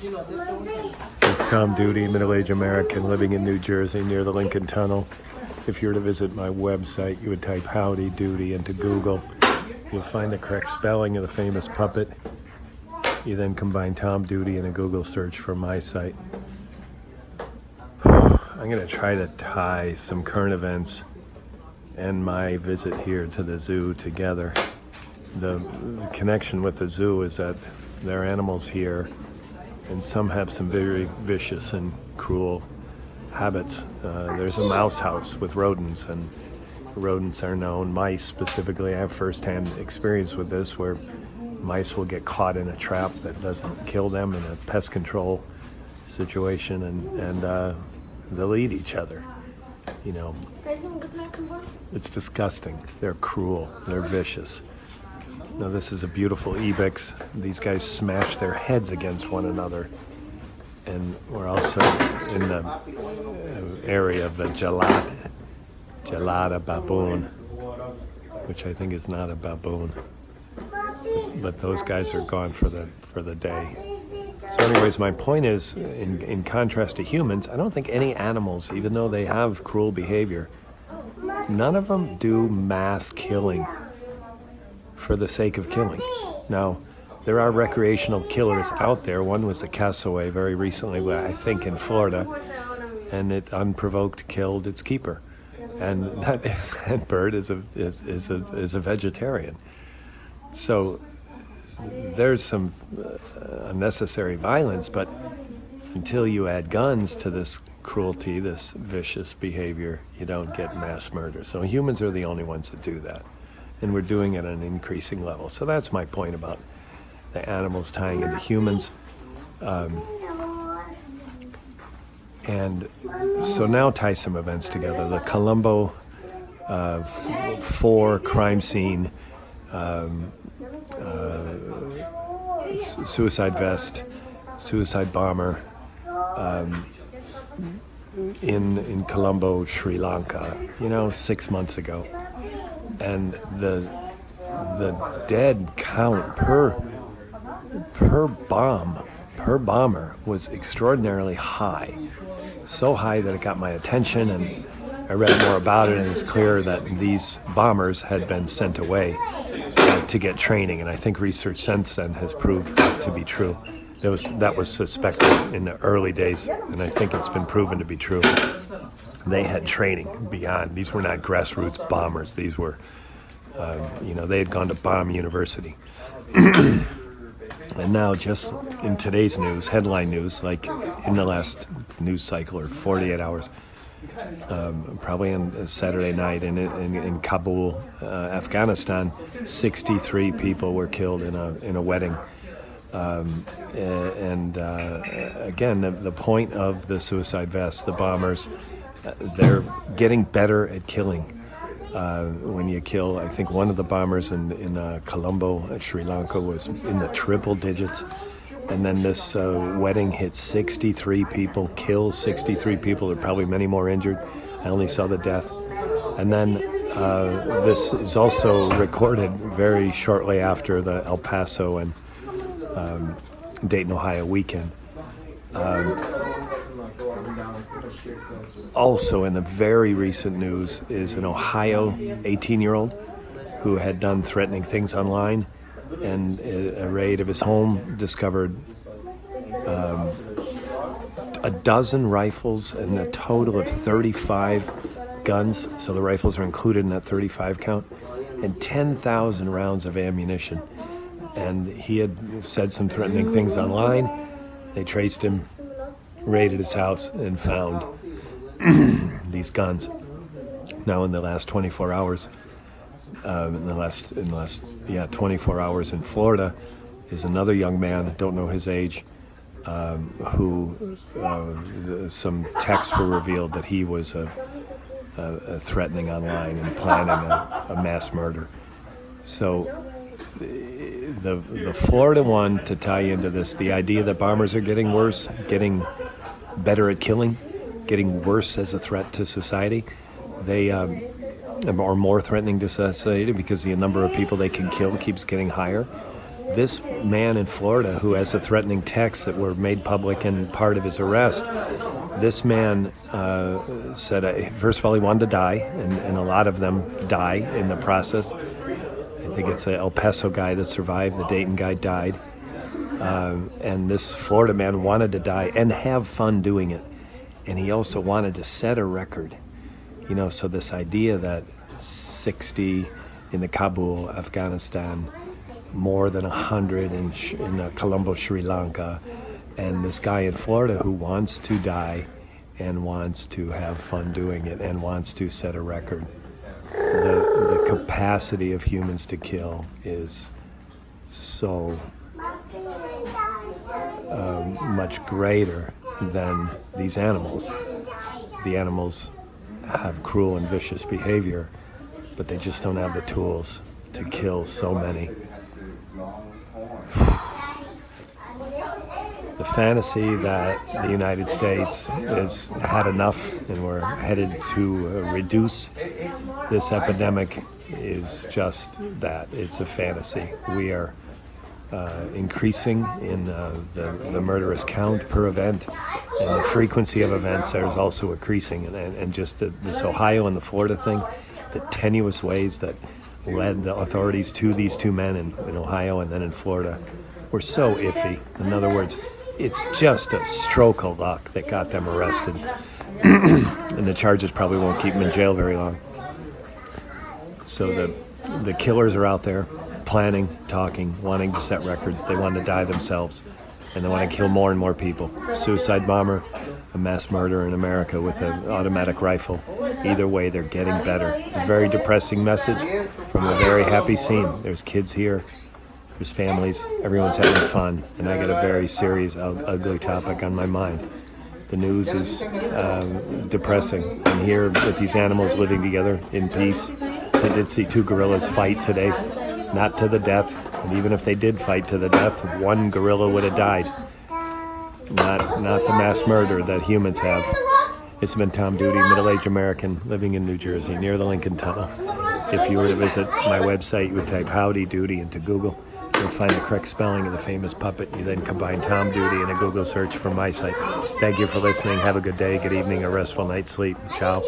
This is Tom Duty, middle-aged American living in New Jersey near the Lincoln Tunnel. If you were to visit my website, you would type Howdy Doody into Google. You'll find the correct spelling of the famous puppet. You then combine Tom Duty in a Google search for my site. I'm going to try to tie some current events and my visit here to the zoo together. The connection with the zoo is that there are animals here, and some have some very vicious and cruel habits. There's a mouse house with rodents, and rodents are known, mice specifically. I have first-hand experience with this, where mice will get caught in a trap that doesn't kill them in a pest control situation, and they'll eat each other. You know, it's disgusting. They're cruel. They're vicious. Now, this is a beautiful ibex. These guys smash their heads against one another. And we're also in the area of the gelada baboon, which I think is not a baboon. But those guys are gone for the day. So anyways, my point is, in contrast to humans, I don't think any animals, even though they have cruel behavior, none of them do mass killing for the sake of killing. Now, there are recreational killers out there. One was the cassowary very recently, I think in Florida, and it unprovoked killed its keeper. And that bird is a vegetarian. So there's some unnecessary violence, but until you add guns to this cruelty, this vicious behavior, you don't get mass murder. So humans are the only ones that do that. And we're doing it at an increasing level. So that's my point about the animals tying into humans. And so now tie some events together. The Colombo 4 crime scene, suicide vest, suicide bomber in Colombo, Sri Lanka, 6 months ago. And the dead count per bomber was extraordinarily high. So high that it got my attention, and I read more about it, and it's clear that these bombers had been sent away to get training, and I think research since then has proved that to be true. That was suspected in the early days, and I think it's been proven to be true. They had training beyond. These were not grassroots bombers. These were, they had gone to bomb university. And now, just in today's news, headline news, like in the last news cycle or 48 hours, probably on Saturday night in Kabul, Afghanistan, 63 people were killed in a wedding. Again, the point of the suicide vests, the bombers, they're getting better at killing. When you kill, I think one of the bombers in Colombo, Sri Lanka, was in the triple digits. And then this wedding hit 63 people, killed 63 people. There are probably many more injured. I only saw the death. And then this is also recorded very shortly after the El Paso and Dayton, Ohio weekend. Also in the very recent news is an Ohio 18-year-old who had done threatening things online, and a raid of his home discovered a dozen rifles and a total of 35 guns, so the rifles are included in that 35 count, and 10,000 rounds of ammunition. And he had said some threatening things online. They traced him, raided his house, and found these guns. Now, in the last 24 hours, in the last 24 hours in Florida, is another young man, don't know his age, who some texts were revealed that he was threatening online and planning a mass murder. So the Florida one, to tie into this, the idea that bombers are getting worse, getting better at killing, getting worse as a threat to society. They are more threatening to society because the number of people they can kill keeps getting higher. this man in Florida who has the threatening texts that were made public and part of his arrest, this man said, first of all, he wanted to die, and a lot of them die in the process. I think it's the El Paso guy that survived, the Dayton guy died. And this Florida man wanted to die and have fun doing it. And he also wanted to set a record. You know, so this idea that 60 in the Kabul, Afghanistan, more than 100 in Colombo, Sri Lanka, and this guy in Florida who wants to die and wants to have fun doing it and wants to set a record. The capacity of humans to kill is so much greater than these animals. The animals have cruel and vicious behavior, but they just don't have the tools to kill so many. The fantasy that the United States has had enough and we're headed to reduce this epidemic is just that. It's a fantasy. We are increasing in the murderous count per event, and the frequency of events there is also increasing. And just this Ohio and the Florida thing, the tenuous ways that led the authorities to these two men in Ohio and then in Florida were so iffy. In other words, it's just a stroke of luck that got them arrested. And the charges probably won't keep them in jail very long. So the killers are out there planning, talking, wanting to set records. They want to die themselves, and they want to kill more and more people. Suicide bomber, a mass murderer in America with an automatic rifle. Either way, they're getting better. It's a very depressing message from a very happy scene. There's kids here, there's families, everyone's having fun, and I got a very serious, ugly topic on my mind. The news is depressing. And here with these animals living together in peace. I did see two gorillas fight today. Not to the death, and even if they did fight to the death, one gorilla would have died. Not the mass murder that humans have. It's been Tom Duty, middle-aged American living in New Jersey, near the Lincoln Tunnel. If you were to visit my website, you would type Howdy Doody into Google. You'll find the correct spelling of the famous puppet. You then combine Tom Duty in a Google search for my site. Thank you for listening. Have a good day, good evening, a restful night's sleep. Ciao.